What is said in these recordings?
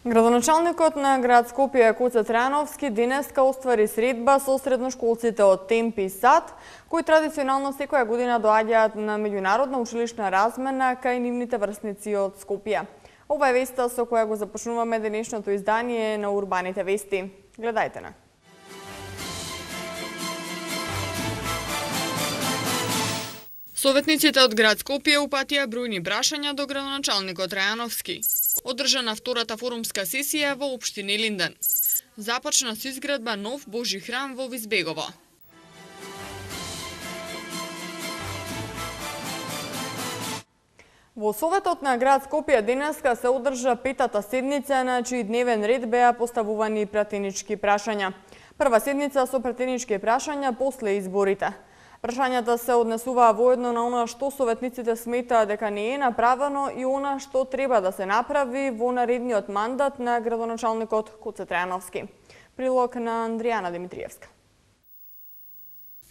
Градоначалникот на град Скопје Коце Трајановски денеска оствари средба со средношколците од Темпи и САД, кои традиционално секоја година доаѓаат на меѓународна училишна размена кај нивните врсници од Скопје. Ова е веста со која го започнуваме денешното издание на Урбаните вести. Гледајте на. Советниците од град Скопје упатија бројни прашања до градоначалникот Трајановски. Одржана втората форумска сесија во општина Илинден. Започна со изградба нов Божи храм во Визбегово. Во Советот на град Скопје денеска се одржа петата седница на чиј дневен ред беа поставувани пратенички прашања. Прва седница со пратенички прашања после изборите. Прашањата се однесуваа воедно на она што советниците сметаат дека не е направено и она што треба да се направи во наредниот мандат на градоначалникот Коце Трајановски. Прилог на Андријана Димитриевска.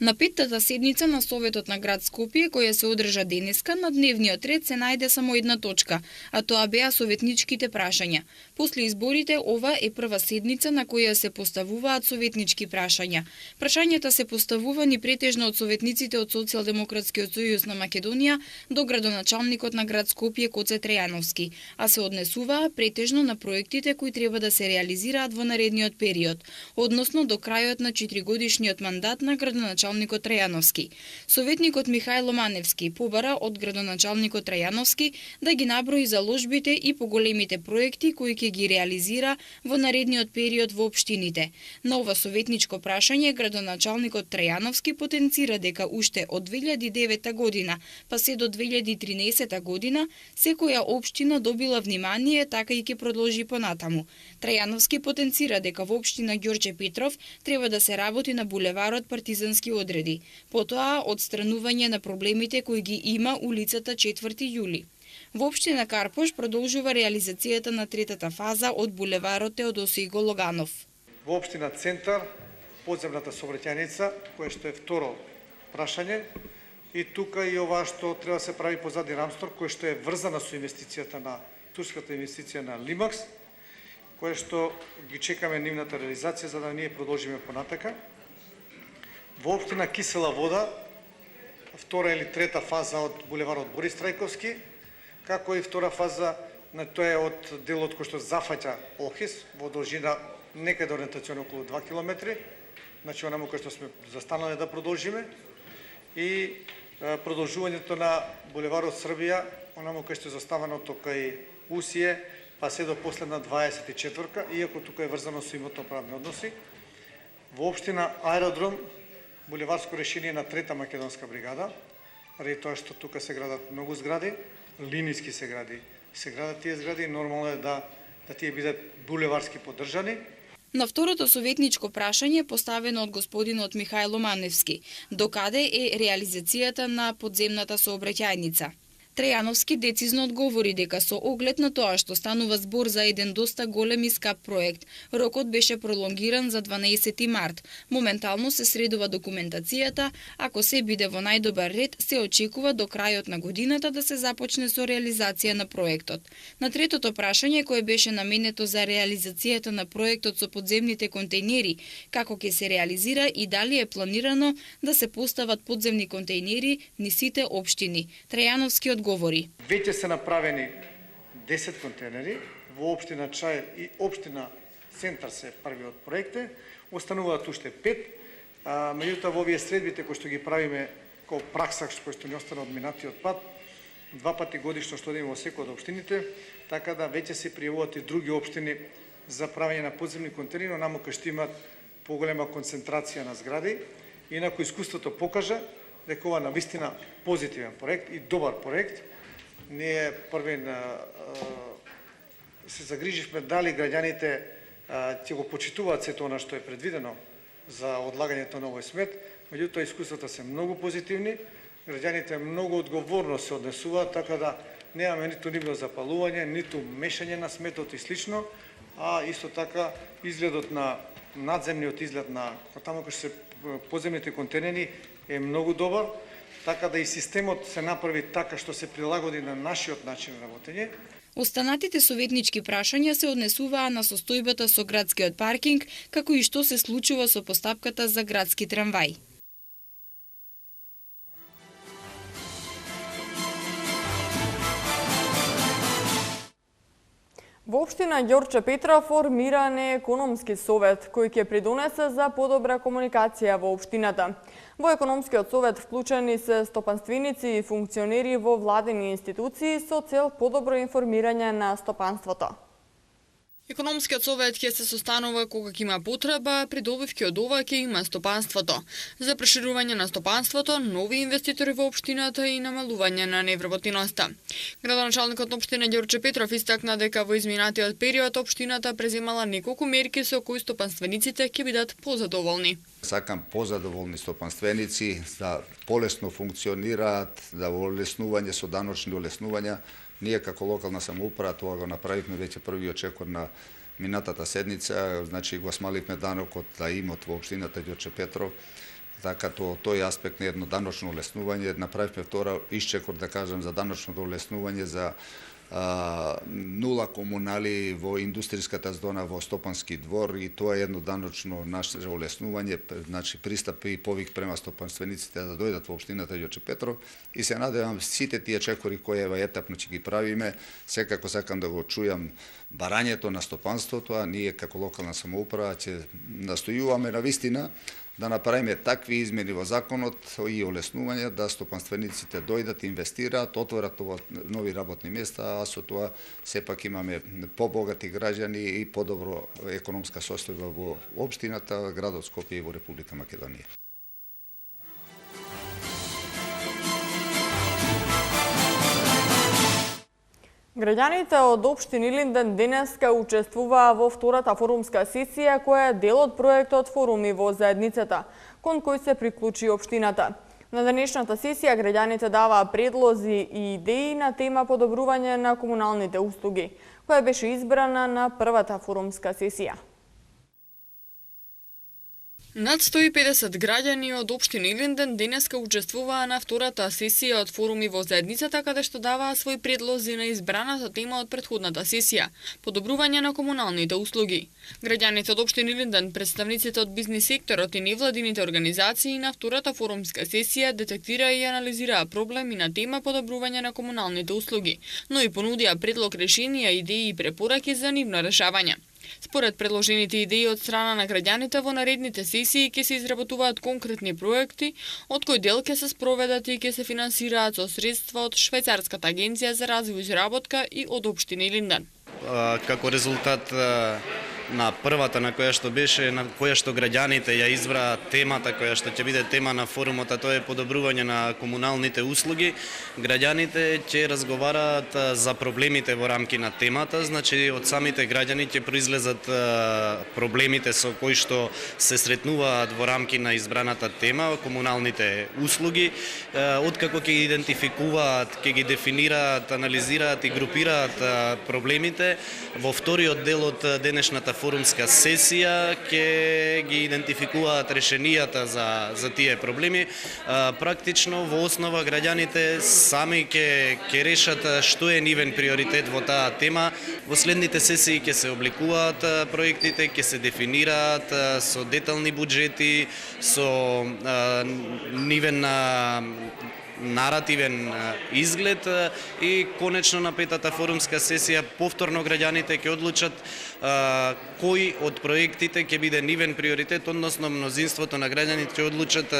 На петтата седница на Советот на град Скопје, која се одржа денеска, на дневниот ред се најде само една точка, а тоа беа советничките прашања. После изборите, ова е прва седница на која се поставуваат советнички прашања. Прашањата се поставувани претежно од советниците од Социјалдемократскиот сојуз на Македонија до градоначалникот на град Скопје Коце Трајановски, а се однесуваа претежно на проектите кои треба да се реализираат во наредниот период, односно до крајот на 4-годишниот мандат на градоначалникот Трајановски. Советникот Михајло Маневски побара од градоначалникот Трајановски да ги наброи заложбите и поголемите проекти кои ќе ги реализира во наредниот период во општините. На ова советничко прашање градоначалникот Трајановски потенцира дека уште од 2009 година па се до 2013 година секоја општина добила внимание, така и ќе продолжи понатаму. Трајановски потенцира дека во општина Ѓорче Петров треба да се работи на булеварот Партизански одреди, потоа одстранување на проблемите кои ги има улицата 4 јули. Во општина Карпош продолжува реализацијата на третата фаза од булеварот Теодосиј Гологанов. Во општина Центар, подземната сообраќајница, која што е второ прашање, и тука и ова што треба да се прави позади Рамстор, која што е врзана со инвестицијата на турската инвестиција на Лимакс, која што ги чекаме нивната реализација за да ние продолжиме понатака. Во општина Кисела Вода, втора или трета фаза од булеварот Борис Трајковски, како и втора фаза на тоа е од делот кој што зафаќа Охис во должина некаде ориентационо околу 2 км, значи онаму кој што сме застанале да продолжиме, и продолжувањето на булеварот Србија, онаму кој што е заставаното кај Усие, па се до последна 24-ка, иако тука е врзано со имотно-правни односи. Во општина Аеродром, булеварско решение на трета македонска бригада, ради тоа што тука се градат многу згради, линијски се градат тие згради, нормално е да тие бидат булеварски поддржани. На второто советничко прашање поставено од господинот Михајло Маневски, докаде е реализацијата на подземната сообраќајница. Трајановски децизно одговори дека со оглед на тоа што станува збор за еден доста голем и скап проект, рокот беше пролонгиран за 12 март. Моментално се средува документацијата, ако се биде во најдобар ред, се очекува до крајот на годината да се започне со реализација на проектот. На третото прашање, кое беше наменето за реализацијата на проектот со подземните контејнери, како ќе се реализира и дали е планирано да се постават подземни контејнери низ сите општини. Трајановски одговори. Веќе се направени 10 контейнери во општина Чај и општина Центар се првиот проекти, остануваат уште 5, меѓутоа во овие средбите кои што ги правиме како пракса кои што ни остана од минатиот пат, 2 пати годишно што одиме во секој од општините, така да веќе се пријавуваат и други општини за правење на подземни контейнери, наму кои што имаат поголема концентрација на згради, инаку искуството покажа дека ова навистина позитивен проект и добар проект. Ние првен се загриживме дали граѓаните ќе го почитуваат сето она што е предвидено за одлагањето на овој смет, меѓутоа искуствата се многу позитивни, граѓаните многу одговорно се однесуваат, така да немаме ниту нивно запалување, ниту мешање на сметот и слично, а исто така изгледот на надземниот изглед на таму кај се подземните контейнери е многу добар. така да и системот се направи така што се прилагоди на нашиот начин на работење. Останатите советнички прашања се однесуваа на состојбата со градскиот паркинг, како и што се случува со постапката за градски трамвај. Во општина Ѓорче Петра формиран е економски совет, кој ќе придонесе за подобра комуникација во општината. Во економскиот совет вклучени се стопанственици и функционери во владени институции со цел подобро информирање на стопанството. Економскиот совет ќе се состанува кога ќе има потреба, придобивки од ова ќе има стопанството. За проширување на стопанството, нови инвеститори во општината и намалување на невработиноста. Градоначалникот на општина Ѓорче Петров истакна дека во изминатиот период општината преземала неколку мерки со кои стопанствениците ќе бидат позадоволни. Сакам позадоволни стопанственици да полесно функционираат, да во олеснување со даночни олеснувања. Ние како локална самоуправа тоа го направивме веќе првиот чекор на минатата седница, значи го смаливме данокот на имот во општината Ѓорче Петров, така тој аспект на едно даночно олеснување, направивме втора исчекор, да кажам, за даночното олеснување за нула комунали во индустријската зона во Стопански двор и тоа е едно даночно наше олеснување, значи пристап и повик према стопанствениците да дојдат во општината Ѓорче Петров и се надевам сите тие чекори кои ева етапно ќе ги правиме, секако сакам да го чујам барањето на стопанството, а ние како локална самоуправа ќе настојуваме на вистина да направиме такви измени во законот и олеснување да стопанствениците дојдат, инвестираат, отворат нови работни места, а со тоа сепак имаме побогати граѓани и подобро економска состојба во општината, градот Скопје и во Република Македонија. Граѓаните од општина Илинден денеска учествуваа во втората форумска сесија која е дел од проектот Форуми во заедницата, кон кој се приклучи општината. На денешната сесија граѓаните даваа предлози и идеи на тема подобрување на комуналните услуги, која беше избрана на првата форумска сесија. Над 150 граѓани од општина Илинден денеска учествуваа на втората сесија од Форуми во заедницата, каде што даваа своји предлози на избраната тема од претходната сесија – подобрување на комуналните услуги. Граѓаните од општина Илинден, представниците од бизнис секторот и невладините организации на втората форумска сесија детектираа и анализираа проблеми на тема подобрување на комуналните услуги, но и понудија предлог решенија, идеи и препораки за нивно решавање. Според предложените идеи од страна на граѓаните, во наредните сесии ќе се изработуваат конкретни проекти, од кои дел ќе се спроведат и ќе се финансираат со средства од Швајцарската агенција за развој и изработка и од општина Илинден. Како резултат на првата на која што беше, на која што граѓаните ја избраа темата која што ќе биде тема на форумот, а тоа е подобрување на комуналните услуги. Граѓаните ќе разговараат за проблемите во рамки на темата, значи од самите граѓани ќе произлезат проблемите со кои што се сретнуваат во рамки на избраната тема, комуналните услуги, откако ќе ги идентификуваат, ќе ги дефинираат, анализираат и групираат проблемите. Во вториот дел од денешната форумска сесија ќе ги идентификуваат решенијата за тие проблеми. Практично во основа граѓаните сами ќе решат што е нивен приоритет во таа тема. Во следните сесии ќе се обликуваат проектите, ќе се дефинираат со детални буџети, со нивен наративен изглед и конечно на петата форумска сесија повторно граѓаните ќе одлучат кој од проектите ќе биде нивен приоритет, односно мнозинството на граѓаните ќе одлучат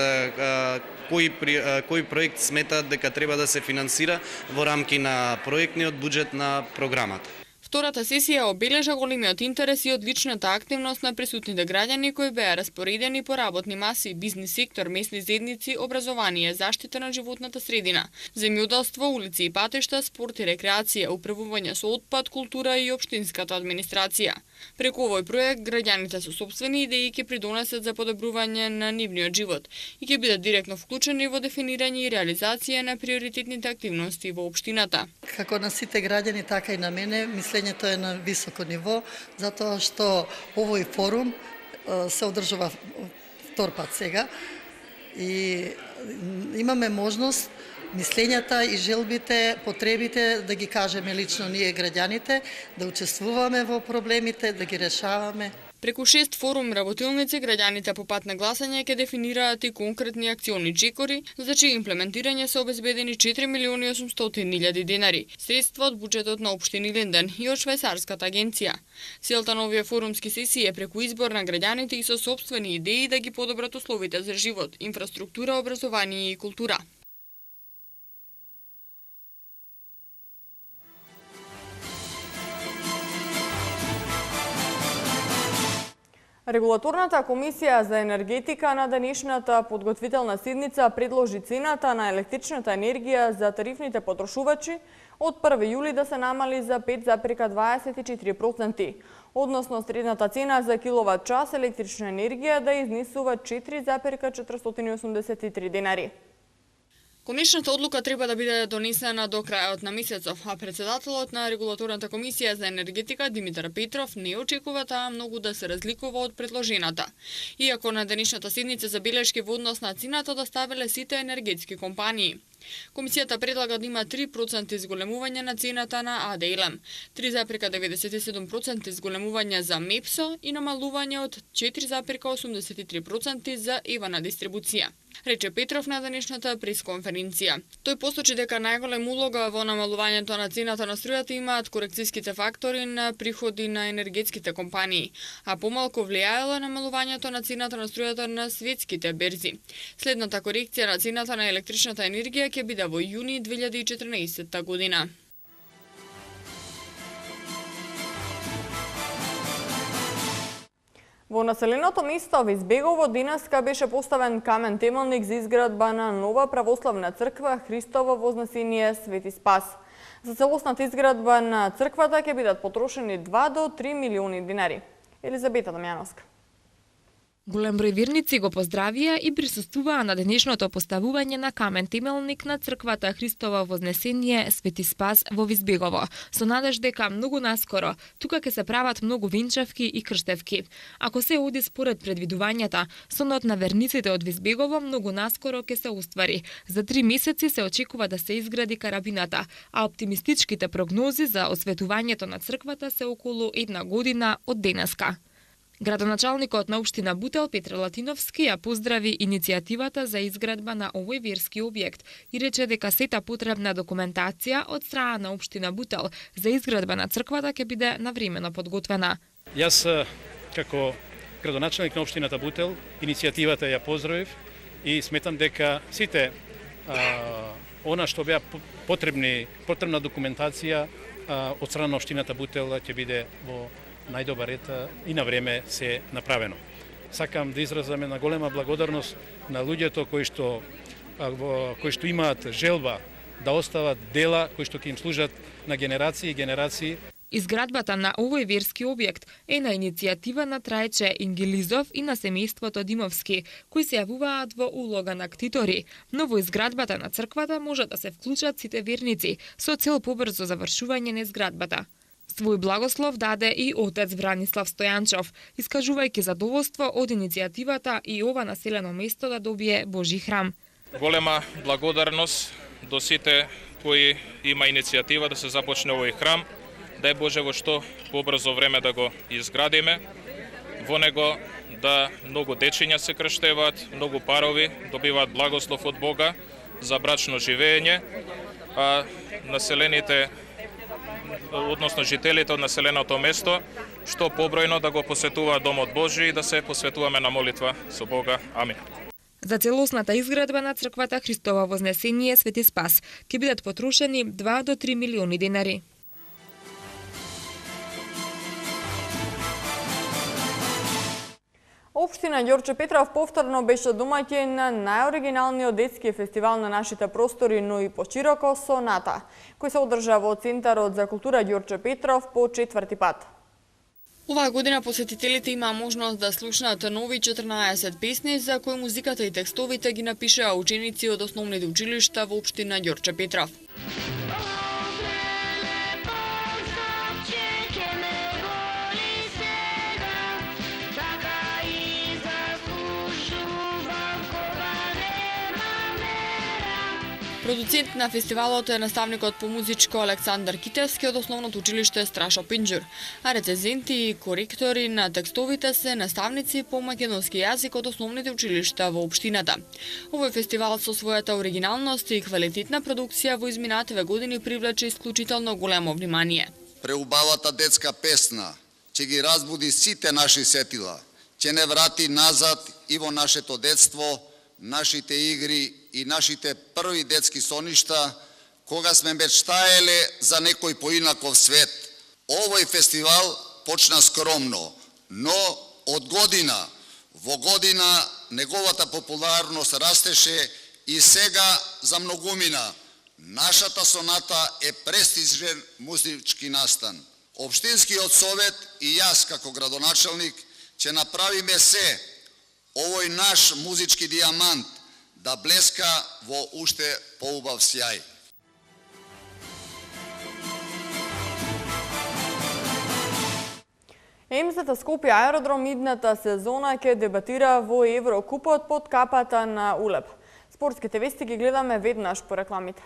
кој проект сметаат дека треба да се финансира во рамки на проектниот буџет на програмата. Втората сесија обележа големиот интерес и одличната активност на присутните граѓани кои беа распоредени по работни маси, бизнис сектор, месни заедници, образование, заштита на животната средина, земјоделство, улици и патишта, спорт и рекреација, управување со отпад, култура и општинската администрација. Преку овој проект граѓаните со сопствени идеи ќе придонесат за подобрување на нивниот живот и ќе бидат директно вклучени во дефинирање и реализација на приоритетните активности во општината. Како на сите граѓани, така и на мене, мислењето е на високо ниво, затоа што овој форум се одржува втор пат сега и имаме можност мислењата и желбите, потребите да ги кажеме лично ние граѓаните, да учествуваме во проблемите, да ги решаваме. Преку 6 форум работилници, граѓаните по пат на гласање ќе дефинираат и конкретни акциони чекори, за чие имплементирање се обезбедени 4.800.000 денари, средства од буџетот на општина Илинден и од швајцарската агенција. Целта на овие форумски сесии е преку избор на граѓаните и со сопствени идеи да ги подобрат условите за живот, инфраструктура, образование и култура. Регулаторната комисија за енергетика на денешната подготвителна седница предложи цената на електричната енергија за тарифните потрошувачи од 1 јули да се намали за 5,24%, односно средната цена за киловат час електрична енергија да изнесува 4,483 денари. Конечната одлука треба да биде донесена до крајот на месецов, а председателот на регулаторната комисија за енергетика Димитар Петров не очекува таа многу да се разликува од предложената. Иако на денешната седница забелешки во однос на цената доставиле сите енергетски компании. Комисијата предлага да има 3% изголемување на цената на АДЛМ, 3,97% изголемување за МЕПСО и намалување од 4,83% за ЕВА на дистрибуција, рече Петров на денешната пресконференција. Тој посочи дека најголем улога во намалувањето на цената на струјата имаат корекцијските фактори на приходи на енергетските компании, а помалку влијаело намалувањето на цената на струјата на светските берзи. Следната корекција на цената на електричната енергија ќе биде во јуни 2014 година. Во населеното место Визбегово денеска беше поставен камен темелник за изградба на нова православна црква Христово Вознесение Свети Спас. За целосната изградба на црквата ќе бидат потрошени 2 до 3 милиони денари. Елизабета Дамјановска. Голем број верници го поздравија и присуствуваа на денешното поставување на камен темелник на црквата Христово Вознесение Свети Спас во Визбегово, со надеж дека многу наскоро тука ќе се прават многу венчавки и крштевки. Ако се оди според предвидувањата, сонот на верниците од Визбегово многу наскоро ќе се уствари. За 3 месеци се очекува да се изгради карабината, а оптимистичките прогнози за осветувањето на црквата се околу 1 година од денеска. Градоначалникот на општина Бутел Петр Латиновски ја поздрави иницијативата за изградба на овој верски објект и рече дека сета потребна документација од страна на општина Бутел за изградба на црквата ќе биде навремено подготвена. Јас како градоначалник на општината Бутел иницијативата ја поздравив и сметам дека сите она што беа потребна документација од страна на општината Бутел ќе биде во најдобар ред и на време се направено. Сакам да изразам една голема благодарност на луѓето кои што имаат желба да остават дела кои што ќе им служат на генерации и генерации. Изградбата на овој верски објект е на иницијатива на Трајче Ингелизов и на семејството Димовски, кои се јавуваат во улога на ктитори, но во изградбата на црквата може да се вклучат сите верници со цел побрзо завршување на изградбата. Свој благослов даде и отец Бранислав Стојанчов, искажувајќи задоволство од иницијативата и ова населено место да добие Божи храм. Голема благодарност до сите кои има иницијатива да се започне овој храм. Дај Боже во што побрзо време да го изградиме. Во него да многу дечиња се крштеваат, многу парови добиваат благослов од Бога за брачно живење, а населените односно жителите од населеното место што побројно да го посетуваат домот Божи и да се посветуваме на молитва со Бога. Амин. За целосната изградба на црквата Христово Вознесение Свети Спас ќе бидат потрошени 2 до 3 милиони денари. Општина Ѓорче Петров повторно беше домаќин на најоригиналниот детски фестивал на нашите простори, но и пошироко Соната, кој се одржа во Центарот за култура Ѓорче Петров по 4-ти пат. Оваа година посетителите имаа можност да слушнат нови 14 песни за кои музиката и текстовите ги напишаа ученици од основните училишта во општина Ѓорче Петров. Продуцент на фестивалот е наставникот по музичко Александар Китевски од основното училиште Страшо Пинџур, а рецензенти и коректори на текстовите се наставници по македонски јазик од основните училишта во општината. Овој фестивал со својата оригиналност и квалитетна продукција во изминативе години привлече исклучително големо внимание. Преубавата детска песна ќе ги разбуди сите наши сетила, ќе не врати назад и во нашето детство, нашите игри и нашите први детски соништа, кога сме мечтаеле за некој поинаков свет. Овој фестивал почна скромно, но од година во година неговата популарност растеше и сега за многумина нашата соната е престижен музички настан. Општинскиот совет и јас како градоначелник ќе направиме се овој наш музички дијамант да блеска во уште поубав сјај. МЗТ Скопје аеродром идната сезона ќе дебатира во Еврокупот под капата на УЛЕП. Спортските вести ги гледаме веднаш по рекламите.